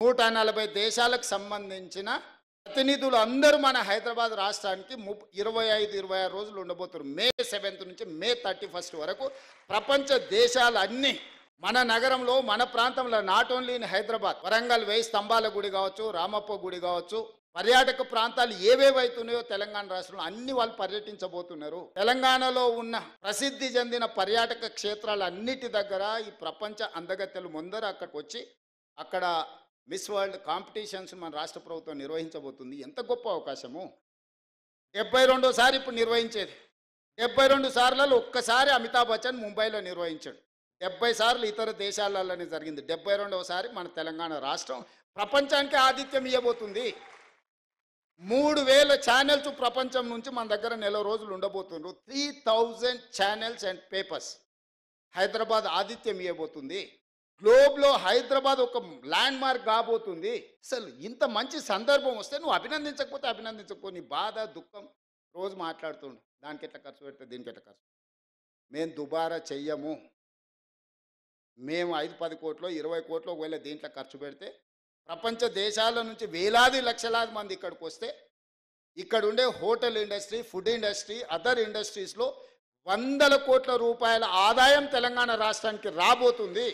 140 దేశాలకు సంబంధించిన ప్రతినిధులు అందరూ మన హైదరాబాద్ రాష్ట్రానికి 25-26 రోజులు ఉండబోతున్నారు. మే 7 నుంచి మే 31 వరకు ప్రపంచ దేశాలన్నీ మన నగరంలో మన ప్రాంతంలో not only in Hyderabad, Warangal 1000 స్తంభాల గుడి కావచ్చు, రామప్ప గుడి కావచ్చు, పర్యాటక ప్రాంతాలు ఏవేవైతున్నాయో తెలంగాణ రాష్ట్రంలో అన్ని వాళ్ళు పర్యటించబోతున్నారు. తెలంగాణలో ఉన్న ప్రసిద్ధి చెందిన పర్యాటక క్షేత్రాలన్నిటి దగ్గర ఈ ప్రపంచ అందగత్తెలు ముందర అక్కడికి వచ్చి అక్కడ మిస్ వరల్డ్ కాంపిటీషన్స్ మన రాష్ట్ర ప్రభుత్వం నిర్వహించబోతుంది. ఎంత గొప్ప అవకాశము! 72సారి ఇప్పుడు నిర్వహించేది. 72 సార్లలో ఒక్కసారి అమితాబ్ బచ్చన్ ముంబైలో నిర్వహించాడు. 70 సార్లు ఇతర దేశాలలోనే జరిగింది. 72వసారి మన తెలంగాణ రాష్ట్రం ప్రపంచానికి ఆతిథ్యం ఇవ్వబోతుంది. 3000 ఛానల్స్ ప్రపంచం నుంచి మన దగ్గర నెల రోజులు ఉండబోతున్నారు. 3000 ఛానల్స్ అండ్ పేపర్స్ హైదరాబాద్ ఆతిథ్యం ఇవ్వబోతుంది. గ్లోబ్లో హైదరాబాద్ ఒక ల్యాండ్ మార్క్ కాబోతుంది. అసలు ఇంత మంచి సందర్భం వస్తే నువ్వు అభినందించకపోతే అభినందించకపో, నీ బాధ దుఃఖం రోజు మాట్లాడుతుండు. దానికి ఎట్లా ఖర్చు పెడితే దీనికి ఎట్లా ఖర్చు. మేము దుబారా చెయ్యము. మేము 5-10 కోట్లు 20 కోట్లు ఒకవేళ దీంట్లో ఖర్చు పెడితే ప్రపంచ దేశాల నుంచి వేలాది లక్షలాది మంది ఇక్కడికి వస్తే ఇక్కడ ఉండే hotel industry, food industry, other ఇండస్ట్రీస్లో 100 కోట్ల రూపాయల ఆదాయం తెలంగాణ రాష్ట్రానికి రాబోతుంది.